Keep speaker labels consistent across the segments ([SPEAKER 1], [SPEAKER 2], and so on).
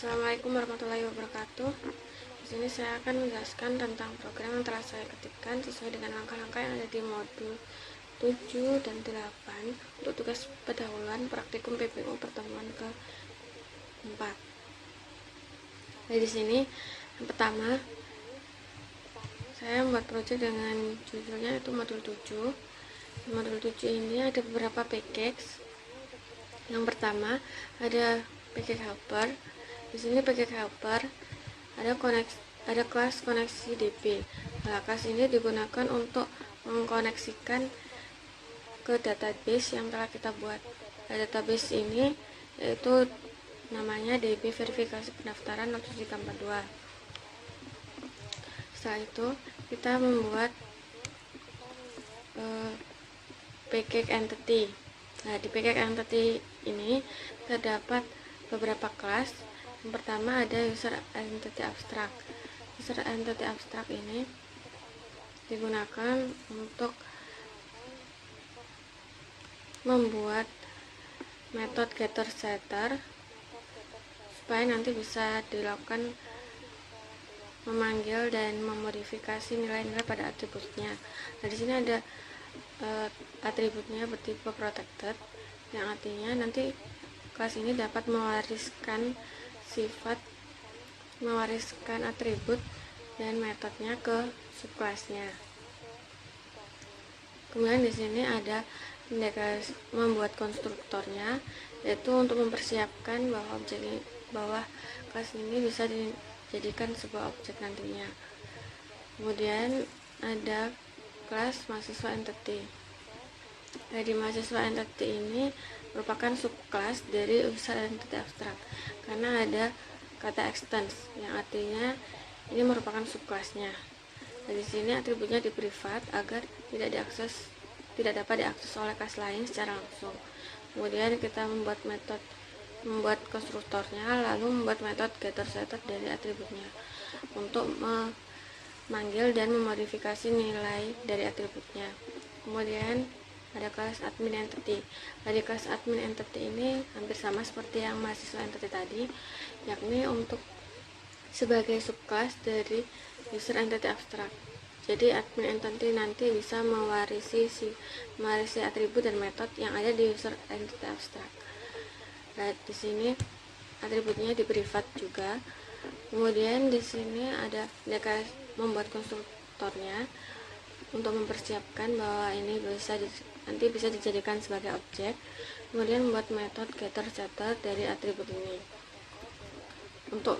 [SPEAKER 1] Assalamualaikum warahmatullahi wabarakatuh. Di sini saya akan menjelaskan tentang program yang telah saya ketikkan sesuai dengan langkah-langkah yang ada di modul 7 dan 8 untuk tugas pendahuluan praktikum PPU pertemuan ke-4. Nah, di sini yang pertama saya membuat proyek dengan judulnya itu modul 7. Di modul 7 ini ada beberapa package. Yang pertama ada package helper. Di sini package helper ada kelas koneksi DB. Nah, kelas ini digunakan untuk mengkoneksikan ke database yang telah kita buat. Nah, database ini yaitu namanya DB verifikasi pendaftaran 0742. Setelah itu kita membuat package entity. Nah, di package entity ini terdapat beberapa kelas. Yang pertama ada user entity abstract. User entity abstract ini digunakan untuk membuat metode getter setter supaya nanti bisa dilakukan memanggil dan memodifikasi nilai-nilai pada atributnya. Nah, di sini ada atributnya bertipe protected, yang artinya nanti kelas ini dapat mewariskan atribut dan metodenya ke subkelasnya. Kemudian di sini ada membuat konstruktornya, yaitu untuk mempersiapkan bahwa kelas ini bisa dijadikan sebuah objek nantinya. Kemudian ada kelas mahasiswa entity. Nah, di mahasiswa entity ini merupakan subkelas dari user entity abstract karena ada kata extends yang artinya ini merupakan subkelasnya. Nah, di sini atributnya di privat agar tidak dapat diakses oleh kelas lain secara langsung. Kemudian kita membuat konstruktornya, lalu membuat metode getter setter dari atributnya untuk memanggil dan memodifikasi nilai dari atributnya. Kemudian ada kelas admin entity. Dari kelas admin entity ini hampir sama seperti yang mahasiswa entity tadi, yakni untuk sebagai subkelas dari user entity abstract. Jadi admin entity nanti bisa mewarisi atribut dan metode yang ada di user entity abstract. Nah, di sini atributnya di privat juga. Kemudian di sini ada membuat konstruktornya untuk mempersiapkan bahwa ini nanti bisa dijadikan sebagai objek. Kemudian membuat metode getter setter dari atribut ini untuk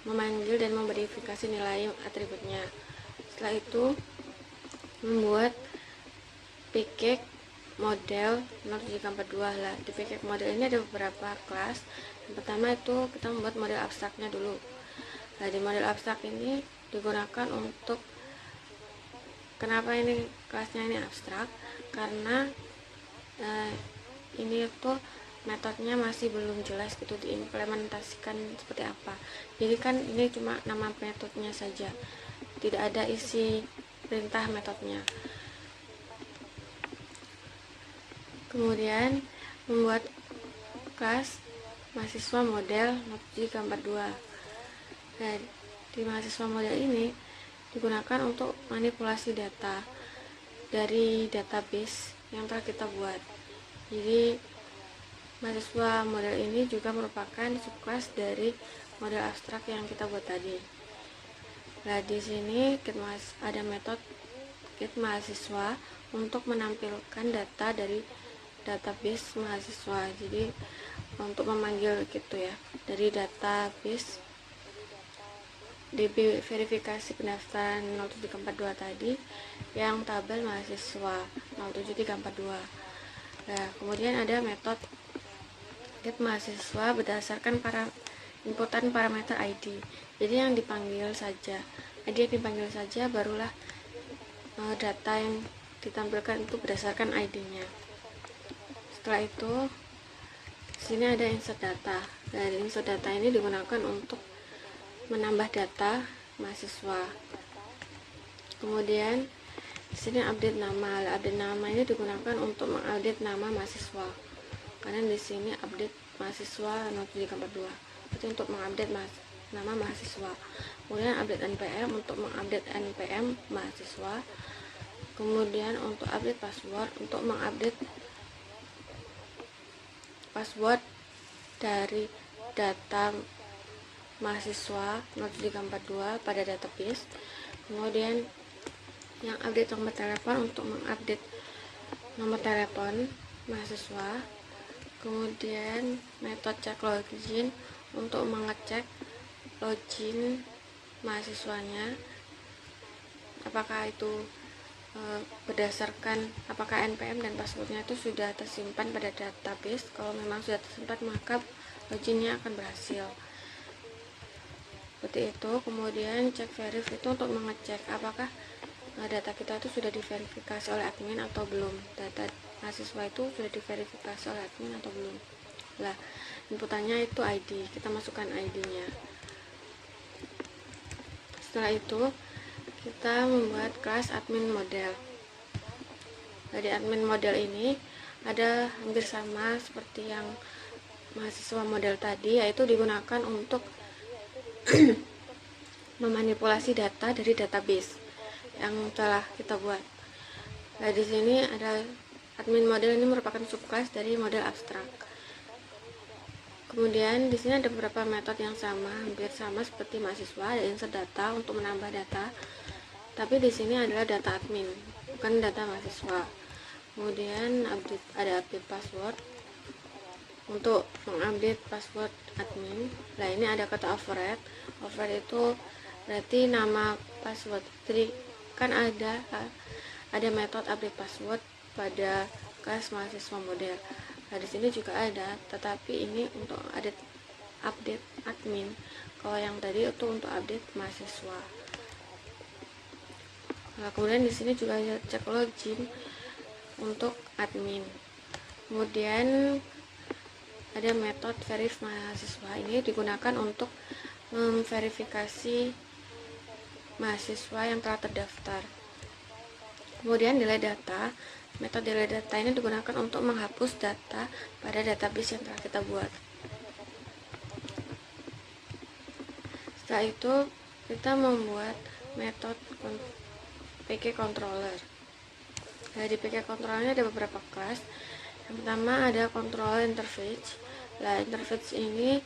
[SPEAKER 1] memanggil dan memverifikasi nilai atributnya. Setelah itu membuat package model 0742. Lah, di package model ini ada beberapa kelas. Yang pertama itu kita membuat model abstraknya dulu. Nah, di model abstrak ini digunakan untuk kenapa ini kelasnya ini abstrak, karena ini tuh metodenya masih belum jelas gitu diimplementasikan seperti apa. Jadi kan ini cuma nama metodenya saja, tidak ada isi perintah metodenya. Kemudian membuat kelas mahasiswa model 0742. Nah, di mahasiswa model ini digunakan untuk manipulasi data dari database yang telah kita buat. Jadi mahasiswa model ini juga merupakan subkelas dari model abstrak yang kita buat tadi. Nah, di sini ada metode get mahasiswa untuk menampilkan data dari database mahasiswa. Jadi untuk memanggil gitu ya dari database DB verifikasi pendaftaran 0742 tadi yang tabel mahasiswa 07342. Nah, kemudian ada metode get mahasiswa berdasarkan inputan parameter ID. Jadi yang dipanggil saja barulah data yang ditampilkan itu berdasarkan ID-nya. Setelah itu sini ada insert data. Dan insert data ini digunakan untuk menambah data mahasiswa. Kemudian di sini update nama. Update nama ini digunakan untuk mengupdate nama mahasiswa. Karena di sini update mahasiswa 0742. seperti untuk mengupdate nama mahasiswa. Kemudian update NPM untuk mengupdate NPM mahasiswa. Kemudian untuk update password untuk mengupdate password dari data mahasiswa 0342 pada database. Kemudian yang update nomor telepon untuk mengupdate nomor telepon mahasiswa. Kemudian metode cek login untuk mengecek login mahasiswanya, apakah itu berdasarkan apakah NPM dan passwordnya itu sudah tersimpan pada database. Kalau memang sudah tersimpan, maka loginnya akan berhasil, seperti itu. Kemudian cek verif itu untuk mengecek apakah data kita itu sudah diverifikasi oleh admin atau belum. Data mahasiswa itu sudah diverifikasi oleh admin atau belum. Nah, inputannya itu ID, kita masukkan ID-nya. Setelah itu kita membuat kelas admin model. Di admin model ini ada hampir sama seperti yang mahasiswa model tadi, yaitu digunakan untuk memanipulasi data dari database yang telah kita buat. Nah, di sini ada admin model, ini merupakan subclass dari model abstrak. Kemudian di sini ada beberapa metode yang sama, hampir sama seperti mahasiswa. Ada insert data untuk menambah data, tapi di sini adalah data admin, bukan data mahasiswa. Kemudian ada update password untuk mengupdate password admin. Nah, ini ada kata override. Override itu berarti nama password. Jadi kan ada metode update password pada kelas mahasiswa model. Nah, di sini juga ada, tetapi ini untuk update admin. Kalau yang tadi itu untuk update mahasiswa. Nah, kemudian di sini juga ada cek login untuk admin. Kemudian ada metode verif mahasiswa, ini digunakan untuk memverifikasi mahasiswa yang telah terdaftar. Kemudian delay data, metode delay data ini digunakan untuk menghapus data pada database yang telah kita buat. Setelah itu kita membuat metode PK controller. Nah, di PK controller ada beberapa kelas. Yang pertama ada controller interface. Nah, interface ini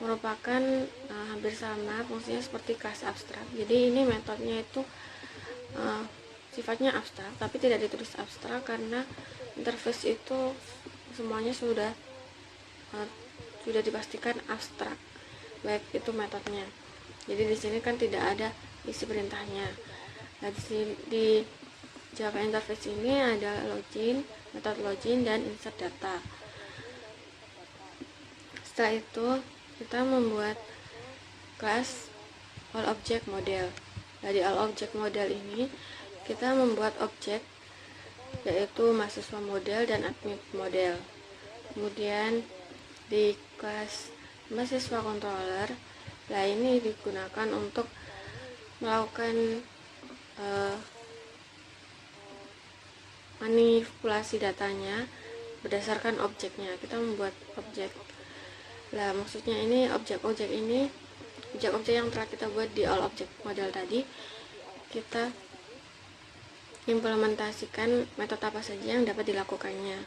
[SPEAKER 1] merupakan hampir sama fungsinya seperti kelas abstrak. Jadi ini metodenya itu sifatnya abstrak, tapi tidak ditulis abstrak karena interface itu semuanya sudah dipastikan abstrak, baik itu metodenya. Jadi di sini kan tidak ada isi perintahnya. Nah, di Java interface ini ada login, metode login, dan insert data. Setelah itu kita membuat kelas all object model. Nah, di all object model ini kita membuat objek yaitu mahasiswa model dan admin model. Kemudian di kelas mahasiswa controller, nah ini digunakan untuk melakukan manipulasi datanya berdasarkan objeknya. Kita membuat objek. Nah, maksudnya ini objek-objek yang telah kita buat di all object model tadi, kita implementasikan metode apa saja yang dapat dilakukannya.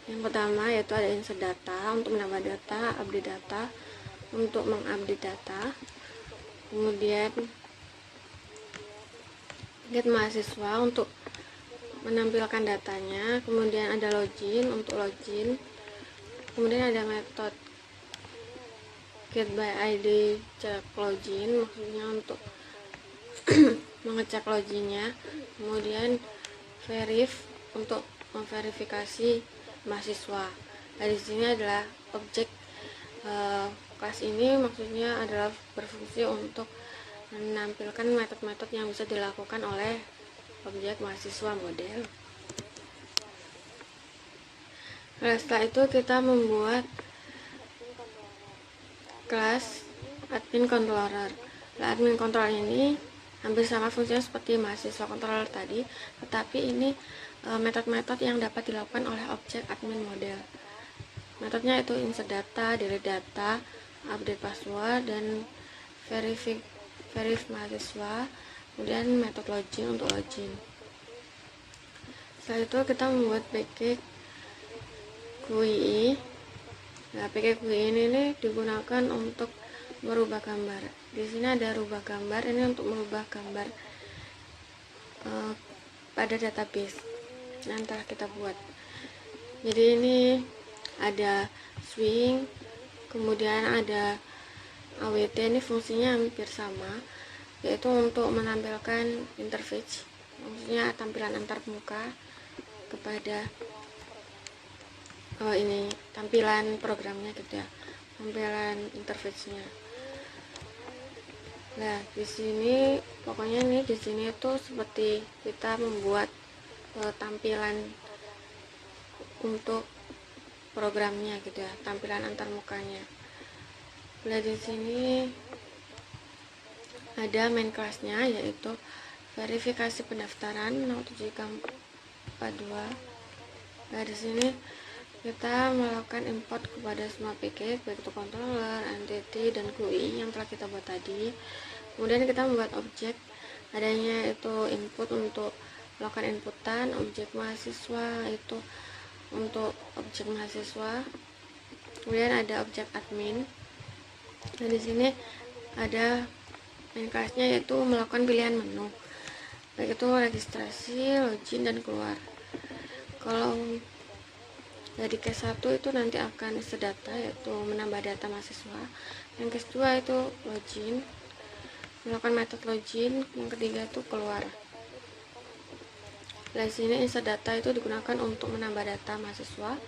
[SPEAKER 1] Yang pertama yaitu ada insert data untuk menambah data, update data untuk mengupdate data, kemudian get mahasiswa untuk menampilkan datanya, kemudian ada login untuk login, kemudian ada metode get by ID cek login, maksudnya untuk mengecek loginnya, kemudian verif untuk memverifikasi mahasiswa. Nah, di sini adalah objek kelas ini maksudnya adalah berfungsi untuk menampilkan metode-metode yang bisa dilakukan oleh objek mahasiswa model. Nah, setelah itu kita membuat kelas admin controller. Nah, admin controller ini hampir sama fungsinya seperti mahasiswa controller tadi, tetapi ini metode-metode yang dapat dilakukan oleh objek admin model. Metodenya itu insert data, delete data, update password dan verif mahasiswa, kemudian metode login untuk login. Setelah itu kita membuat package GUI. Nah, package GUI ini digunakan untuk merubah gambar. Di sini ada rubah gambar, ini untuk merubah gambar pada database yang telah kita buat. Jadi ini ada swing, kemudian ada AWT, ini fungsinya hampir sama, yaitu untuk menampilkan interface, maksudnya tampilan antar muka kepada ini tampilan programnya gitu ya, tampilan interface-nya. Nah, di sini pokoknya nih di sini itu seperti kita membuat tampilan untuk programnya gitu ya, tampilan antar mukanya. Nah, di sini ada main kelasnya, yaitu verifikasi pendaftaran NO7K42. Nah, di sini kita melakukan import kepada semua package, baik itu controller, entity, dan GUI yang telah kita buat tadi. Kemudian kita membuat objek, adanya itu input untuk melakukan inputan, objek mahasiswa itu untuk objek mahasiswa, kemudian ada objek admin. Nah, di sini ada main kelasnya, yaitu melakukan pilihan menu, baik itu registrasi, login, dan keluar. Kalau dari case 1 itu nanti akan isi data, yaitu menambah data mahasiswa. Yang case 2 itu login, melakukan metode login. Yang ketiga itu keluar. Di sini insert data itu digunakan untuk menambah data mahasiswa.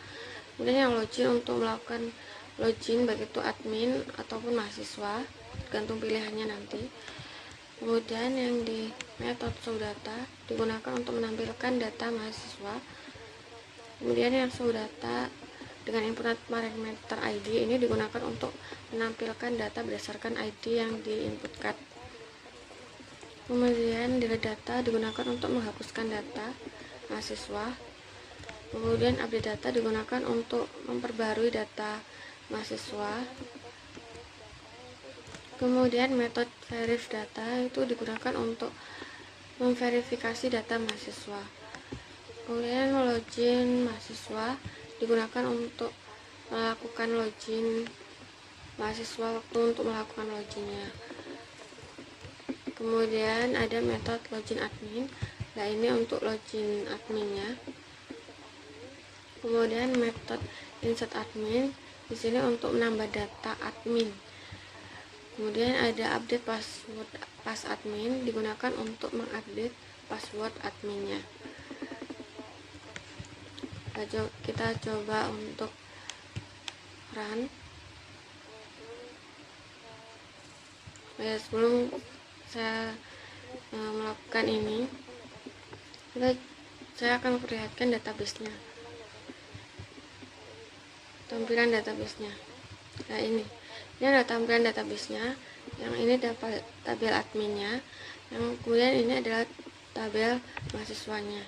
[SPEAKER 1] Kemudian yang login untuk melakukan login, baik itu admin ataupun mahasiswa, tergantung pilihannya nanti. Kemudian yang di metode show data digunakan untuk menampilkan data mahasiswa. Kemudian yang show data dengan input parameter ID ini digunakan untuk menampilkan data berdasarkan ID yang diinputkan. Kemudian delete data digunakan untuk menghapuskan data mahasiswa. Kemudian update data digunakan untuk memperbarui data mahasiswa. Kemudian metode verif data itu digunakan untuk memverifikasi data mahasiswa. Kemudian login mahasiswa digunakan untuk melakukan login mahasiswa waktu untuk melakukan loginnya. Kemudian ada metode login admin. Nah, ini untuk login adminnya. Kemudian metode insert admin di sini untuk menambah data admin. Kemudian ada update password pas admin digunakan untuk mengupdate password adminnya. Kita coba untuk run. Ya, sebelum saya melakukan ini, saya akan perlihatkan database-nya, tampilan database-nya. Nah, ini ada tampilan database-nya. Yang ini dapat tabel adminnya, yang kemudian ini adalah tabel mahasiswanya.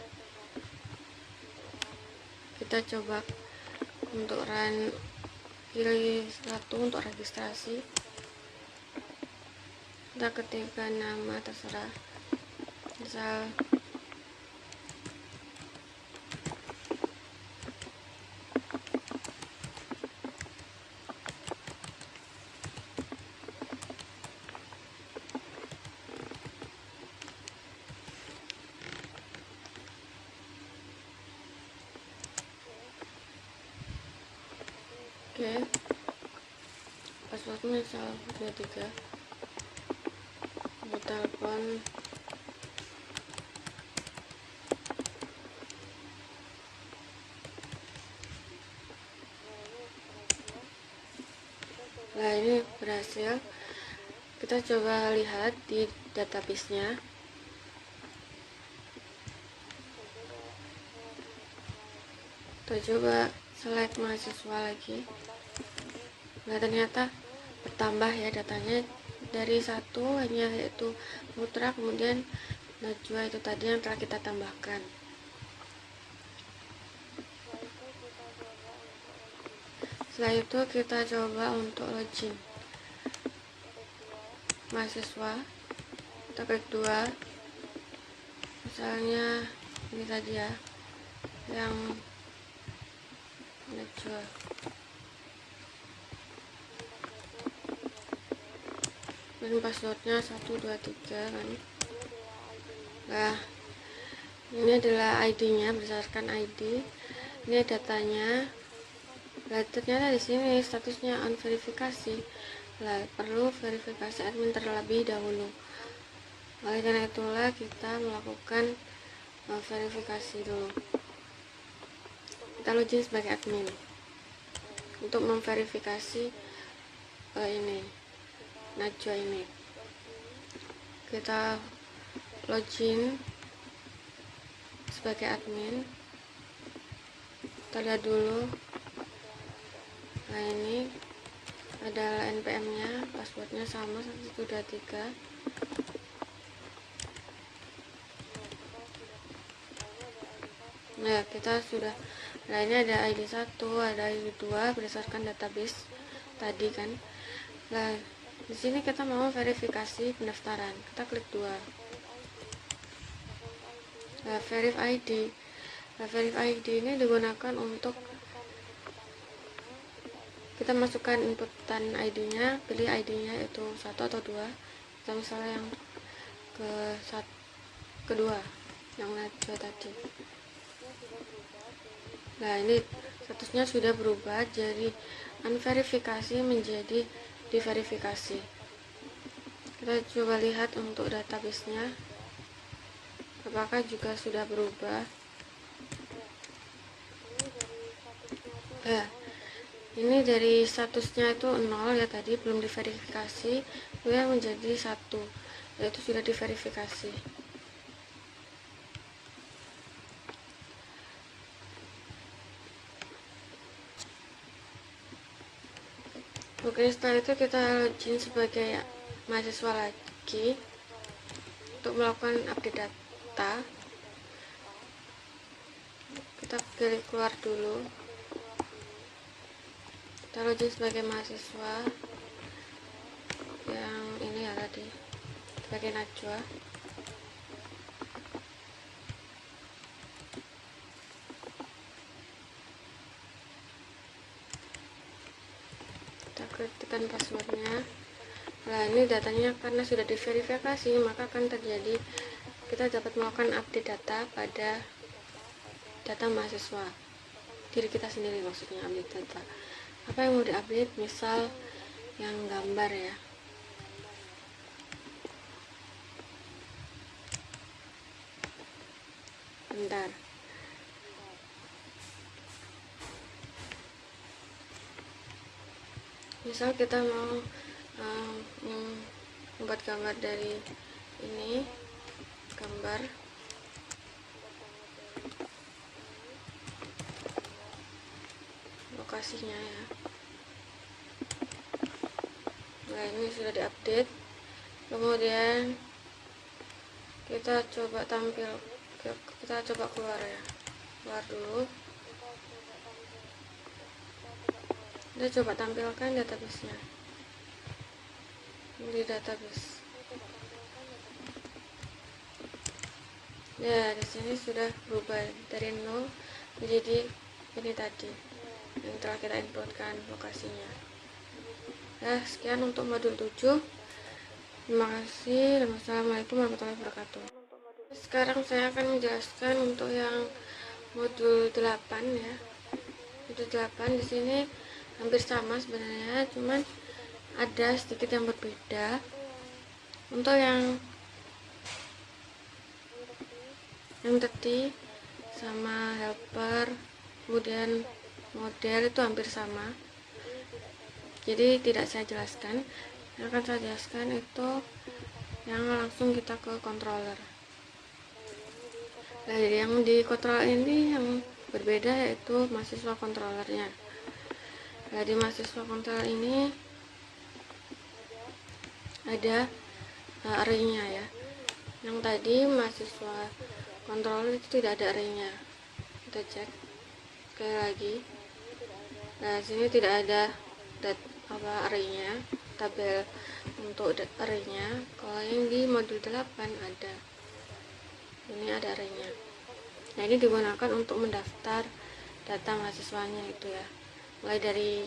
[SPEAKER 1] Kita coba untuk run, pilih satu untuk registrasi. Kita ketikkan nama terserah, misal passwordnya misal 23, telepon, nah ini berhasil. Kita coba lihat di database-nya. Kita coba select mahasiswa lagi. Nah, ternyata bertambah ya datanya, dari satu hanya yaitu Putra, kemudian Najwa itu tadi yang telah kita tambahkan. Setelah itu kita coba untuk login. mahasiswa, kita klik 2, misalnya ini tadi ya, yang Najwa. Dan passwordnya 123 kan. Nah, ini adalah ID-nya, berdasarkan ID. Ini datanya. Nah, ternyata di sini statusnya unverifikasi. Nah, perlu verifikasi admin terlebih dahulu. Oleh karena itulah kita melakukan verifikasi dulu. Kita login sebagai admin untuk memverifikasi ini Najwa ini. Kita login sebagai admin, kita lihat dulu. Nah, ini adalah NPM nya, passwordnya sama 123. Nah, kita sudah, nah ini ada ID 1, ada ID 2 berdasarkan database tadi kan. Nah, di sini kita mau verifikasi pendaftaran, kita klik 2. Nah, verif ID. Nah, verif ID ini digunakan untuk kita masukkan inputan ID-nya, pilih ID-nya itu 1 atau 2. Kita misalnya yang kedua, yang Najwa tadi. Nah, ini statusnya sudah berubah jadi unverifikasi menjadi diverifikasi. Kita coba lihat untuk database-nya, apakah juga sudah berubah. Nah, ini dari statusnya itu 0 ya, tadi belum diverifikasi, kemudian menjadi 1, yaitu sudah diverifikasi. Oke, setelah itu kita login sebagai mahasiswa lagi untuk melakukan update data. Kita pilih keluar dulu, kita login sebagai mahasiswa yang ini ya tadi, sebagai Najwa. Kita ketikkan passwordnya. Nah, ini datanya karena sudah diverifikasi, maka akan terjadi, kita dapat melakukan update data pada data mahasiswa diri kita sendiri, maksudnya update data. Apa yang mau diupdate? Misal yang gambar ya. Bentar. Misal kita mau membuat gambar dari ini, gambar lokasinya ya. Nah, ini sudah diupdate. Kemudian kita coba keluar ya, keluar dulu. Kita coba tampilkan database-nya di database. Ya, di sini sudah berubah dari 0 menjadi ini tadi yang telah kita inputkan lokasinya. Nah, sekian untuk modul 7. Terima kasih. Wassalamualaikum warahmatullahi wabarakatuh. Sekarang saya akan menjelaskan untuk yang modul 8 ya. Modul 8 di sini hampir sama sebenarnya, cuman ada sedikit yang berbeda. Untuk yang tadi sama helper, kemudian model itu hampir sama, jadi tidak saya jelaskan. Yang akan saya jelaskan itu yang langsung kita ke controller. Nah, yang di controller ini yang berbeda yaitu mahasiswa controllernya. Nah, di mahasiswa controller ini ada array-nya ya. Yang tadi mahasiswa controller itu tidak ada array-nya. Kita cek sekali lagi. Nah, sini tidak ada array-nya. tabel untuk array-nya. Kalau yang di modul 8 ada, ini ada array-nya. Nah, ini digunakan untuk mendaftar data mahasiswanya itu ya, mulai dari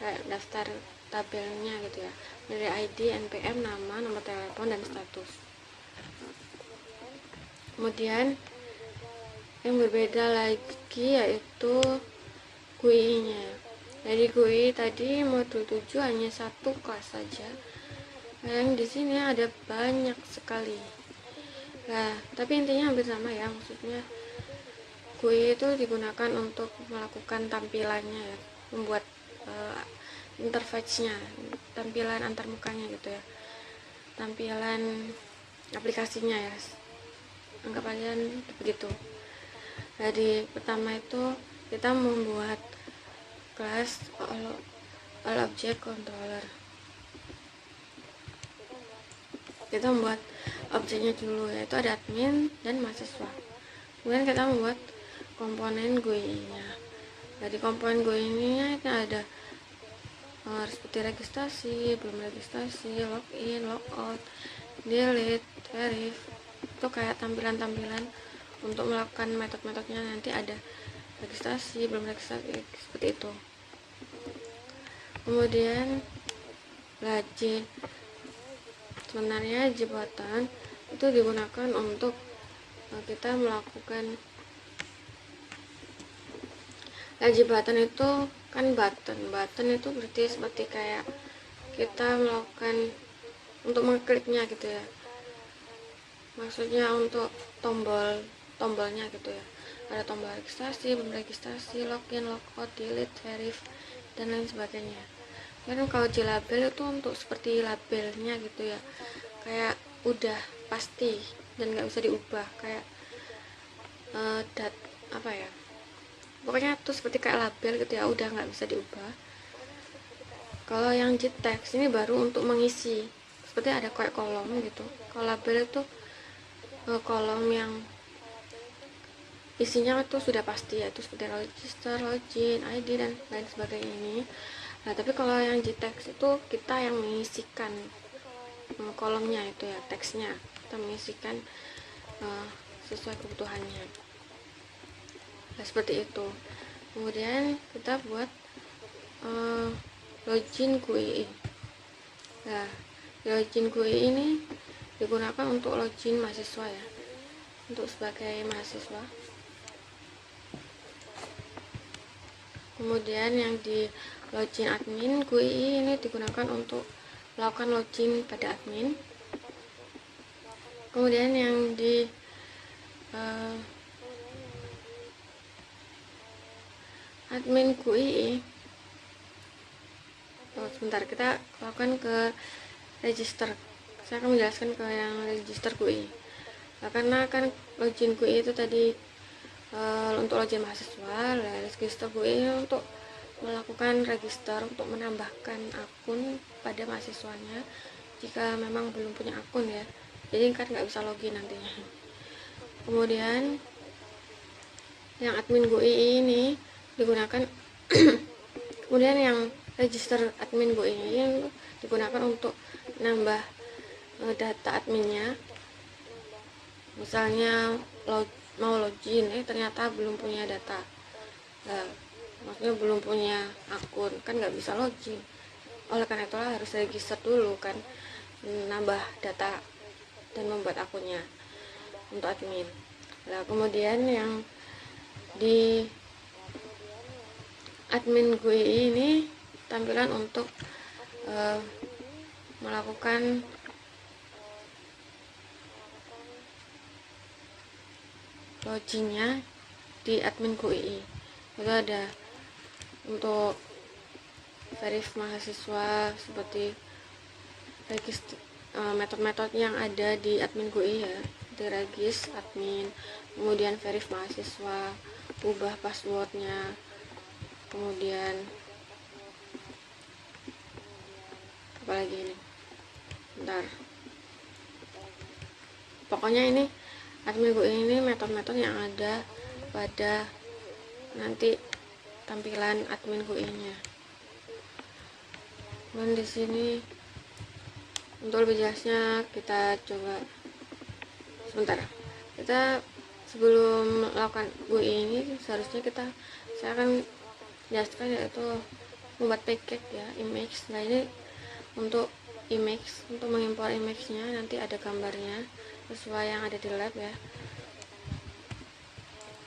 [SPEAKER 1] kayak daftar tabelnya gitu ya, dari ID, NPM, nama, nomor telepon, dan status. Kemudian yang berbeda lagi yaitu GUI-nya. Jadi GUI tadi modul 7 hanya satu kelas saja. Yang di sini ada banyak sekali. Nah, tapi intinya hampir sama ya, maksudnya GUI itu digunakan untuk melakukan tampilannya ya, membuat interface-nya, tampilan antarmukanya gitu ya, tampilan aplikasinya ya, anggap aja begitu. Jadi pertama itu kita membuat kelas all object controller. Kita membuat objeknya dulu, yaitu ada admin dan mahasiswa. Kemudian kita membuat komponen GUI-nya. Jadi komponen GUI-nya ada seperti registrasi, belum registrasi, login, logout, delete, verif. Itu kayak tampilan-tampilan untuk melakukan metode-metodenya. Nanti ada registrasi, belum registrasi, seperti itu. Kemudian sebenarnya jembatan itu digunakan untuk kita melakukan jembatan itu kan button itu berarti seperti kayak kita melakukan untuk mengkliknya gitu ya, maksudnya untuk tombolnya gitu ya, ada tombol registrasi, belum registrasi, login, logout, delete, verif, dan lain sebagainya. Kan kalau di label itu untuk seperti labelnya gitu ya, kayak udah pasti dan nggak bisa diubah, kayak apa ya, pokoknya tuh seperti kayak label gitu ya, udah nggak bisa diubah. Kalau yang di teks ini baru untuk mengisi, seperti ada kayak kolom gitu. Kalau label itu kolom yang isinya itu sudah pasti, yaitu seperti register, login, ID, dan lain sebagainya ini. Nah, tapi kalau yang di teks itu kita yang mengisikan kolomnya itu ya, teksnya kita mengisikan sesuai kebutuhannya. Nah, seperti itu. Kemudian kita buat login GUI. Nah, login GUI ini digunakan untuk login mahasiswa ya, untuk sebagai mahasiswa. Kemudian yang di login admin GUI ini digunakan untuk melakukan login pada admin. Kemudian yang di admin GUI, sebentar, kita lakukan ke register. Saya akan menjelaskan ke yang register GUI. Nah, karena kan login GUI itu tadi untuk login mahasiswa, register GUI untuk melakukan register, untuk menambahkan akun pada mahasiswanya jika memang belum punya akun ya, jadi kan nggak bisa login nantinya. Kemudian yang admin GUI ini digunakan kemudian yang register admin GUI ini digunakan untuk nambah data adminnya. Misalnya mau login, ternyata belum punya data, maksudnya belum punya akun, kan nggak bisa login. Oleh karena itulah harus register dulu kan, nambah data dan membuat akunnya untuk admin. Nah, kemudian yang di admin GUI ini tampilan untuk melakukan loginnya di admin GUI. Itu ada untuk verif mahasiswa, seperti metode-metode yang ada di admin GUI ya, di regis admin, kemudian verif mahasiswa, ubah passwordnya, kemudian apalagi ini, bentar, pokoknya ini admin GUI ini metode-metode yang ada pada nanti tampilan admin GUI-nya. Dan di sini Untuk lebih jelasnya kita coba sebentar. Kita sebelum melakukan GUI ini seharusnya saya akan jelaskan yaitu membuat package ya, image. Nah ini untuk image, untuk mengimpor image-nya nanti ada gambarnya sesuai yang ada di lab ya,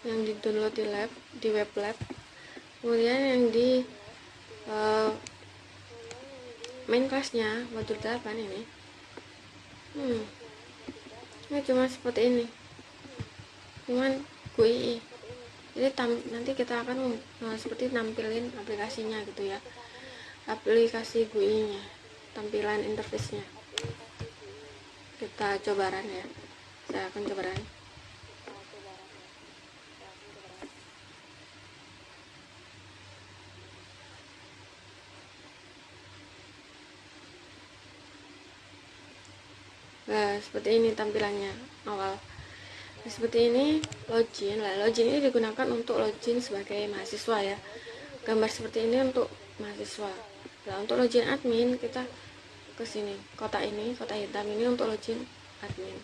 [SPEAKER 1] yang di download di web lab. Kemudian yang di main class-nya modul 8 ini ini cuma seperti ini, cuman GUI. Jadi nanti kita akan seperti nampilin aplikasinya gitu ya, aplikasi GUI nya, tampilan interface-nya. Kita coba run ya, saya akan coba run. Nah, seperti ini tampilannya awal. Nah, seperti ini login. Login ini digunakan untuk login sebagai mahasiswa ya. Gambar seperti ini untuk mahasiswa. Nah, untuk login admin kita ke sini, kotak hitam ini untuk login admin.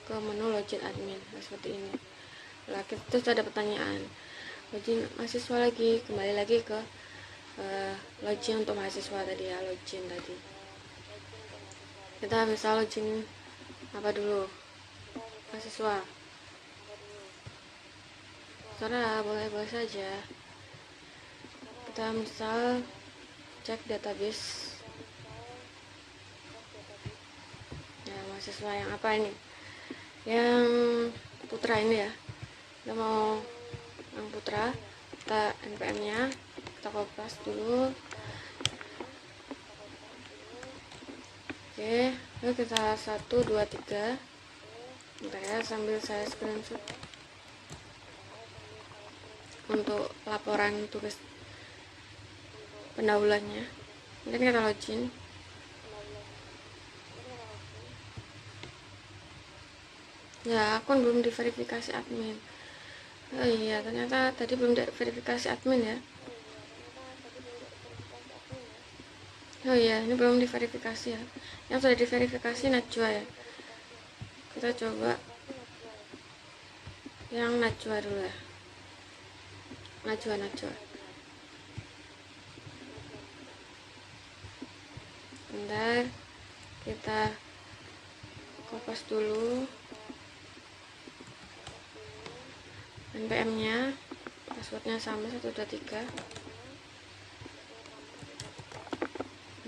[SPEAKER 1] Ke menu login admin. Nah, seperti ini. Nah, terus ada pertanyaan. Login mahasiswa lagi, kembali lagi ke login untuk mahasiswa tadi ya, login tadi. Kita bisa login apa dulu? Mahasiswa. Karena boleh saja. Kita misal cek database. Ya, mahasiswa yang apa ini? Yang putra ini ya. Kita mau yang putra, kita npm-nya kita copy dulu. Oke, lalu kita 1, 2, 3. Bentar ya, sambil saya screenshot untuk laporan tugas pendahuluannya. Mungkin kita login. Ya, akun belum diverifikasi admin. Oh iya, ternyata tadi belum diverifikasi admin ya. Oh iya, ini belum diverifikasi ya. Yang sudah diverifikasi Najwa ya. Kita coba yang Najwa dulu ya. Najwa. Bentar, kita kopas dulu npm-nya, passwordnya sama 1, 2, 3.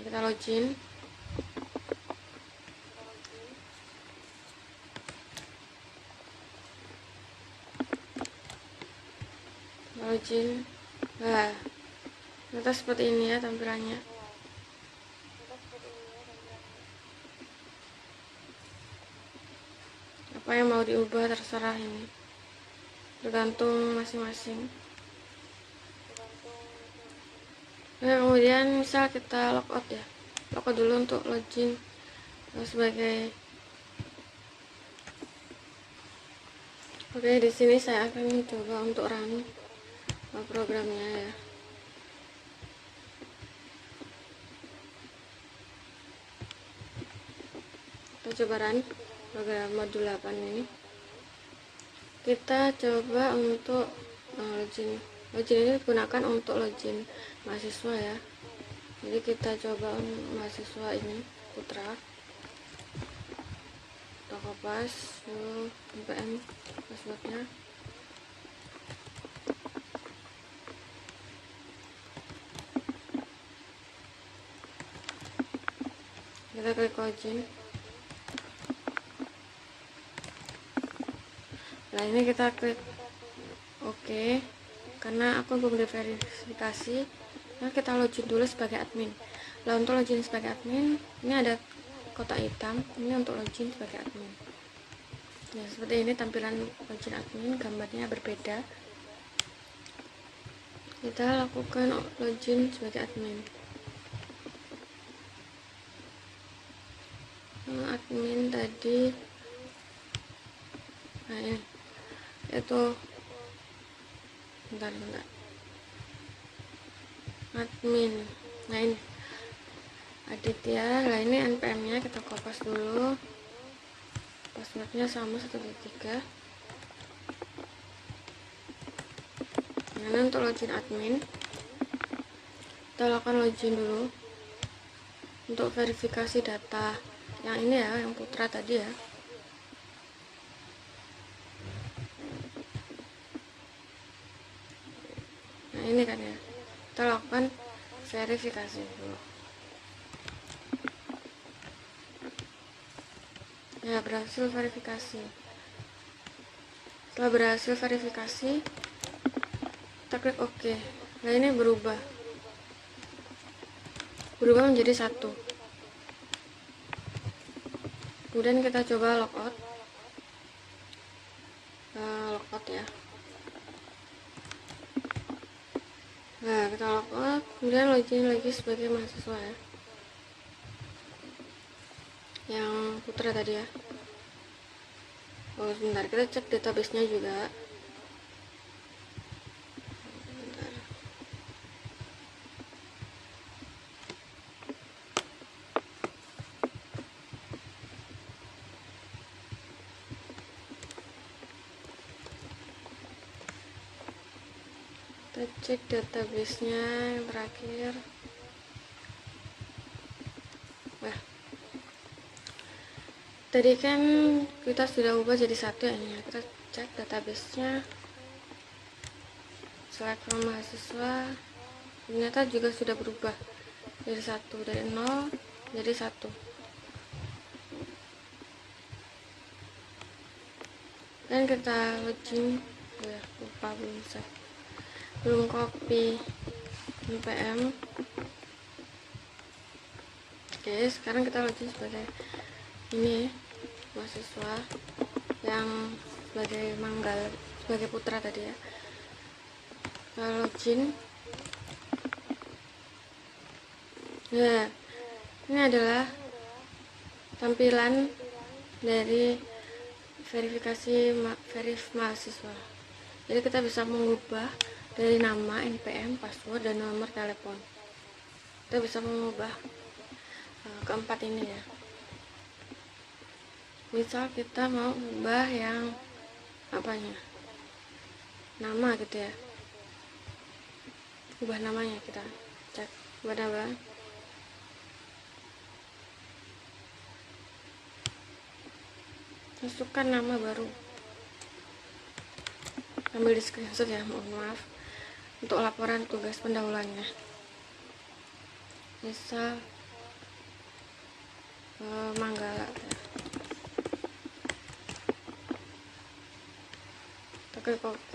[SPEAKER 1] Kita login. Nah, ternyata seperti ini ya tampilannya. Apa yang mau diubah terserah, ini tergantung masing-masing. Nah, kemudian misal kita logout ya, logout dulu untuk login sebagai. Oke, di sini saya akan coba untuk run programnya ya. Kita coba run program modul 8 ini. Kita coba untuk login. Login ini digunakan untuk login mahasiswa ya. Jadi kita coba mahasiswa ini putra. Kita kopas npm passwordnya. Kita klik login. Nah, ini kita klik oke. Karena aku belum diverifikasi, nah kita login dulu sebagai admin. Nah, untuk login sebagai admin, ini ada kotak hitam, ini untuk login sebagai admin. Ya, seperti ini tampilan login admin, gambarnya berbeda. Kita lakukan login sebagai admin. Admin tadi, nah ini itu bentar admin. Nah, ini Aditya. Nah ini NPM nya kita kopas dulu, passwordnya sama 123. Nah untuk login admin kita lakukan login dulu untuk verifikasi data yang ini ya, yang Putra tadi ya. Nah ini kan ya, kita lakukan verifikasi dulu. Ya berhasil verifikasi. Setelah berhasil verifikasi kita klik OK. Nah ini berubah menjadi 1. Kemudian kita coba logout. Logout ya. Nah kita logout, kemudian login lagi sebagai mahasiswa ya, yang Putra tadi ya. Oh sebentar, kita cek database-nya juga. Bentar. Kita cek database-nya yang terakhir. Wah, tadi kan kita sudah ubah jadi 1 ya, ini ya. Kita cek database-nya, select from mahasiswa, ternyata juga sudah berubah dari 1, dari 0 jadi 1. Dan kita login ya, lupa belum copy NPM. Oke, sekarang kita login sebagai ini mahasiswa yang sebagai sebagai Putra tadi ya. Kita login. Nah ini adalah tampilan dari verifikasi verif mahasiswa. Jadi kita bisa mengubah dari nama, NPM, password, dan nomor telepon. Kita bisa mengubah keempat ini ya. Misal kita mau ubah yang apanya, nama gitu ya, ubah namanya. Kita cek ubah nama. Masukkan nama baru, ambil di screenshot ya, mohon maaf, untuk laporan tugas pendahuluannya. Misal Manggala ya. Kita klik OK.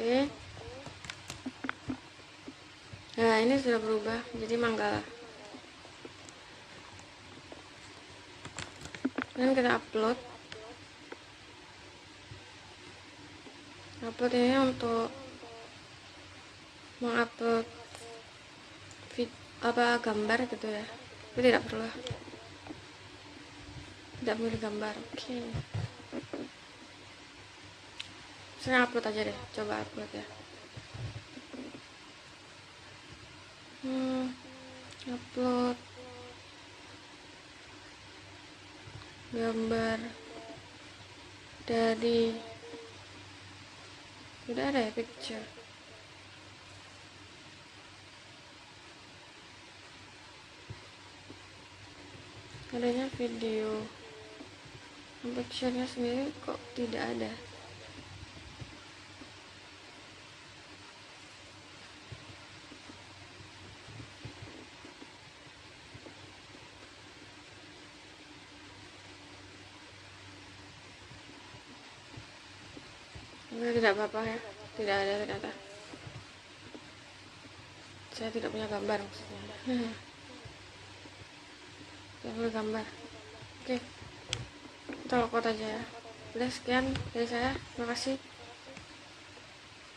[SPEAKER 1] Nah ini sudah berubah menjadi Manggala. Dan kita upload ini untuk mengupload gambar gitu ya, tapi tidak perlu gambar. Oke. Saya upload aja deh, coba upload ya. Upload gambar dari, sudah ada ya picture. Adanya video, picture-nya sendiri kok tidak ada. Tidak apa-apa ya, tidak ada ternyata. Saya tidak punya gambar maksudnya. Tidak punya gambar. Oke, kita logout aja ya. Udah, sekian dari saya. Terima kasih.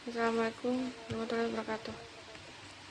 [SPEAKER 1] Assalamualaikum warahmatullahi wabarakatuh.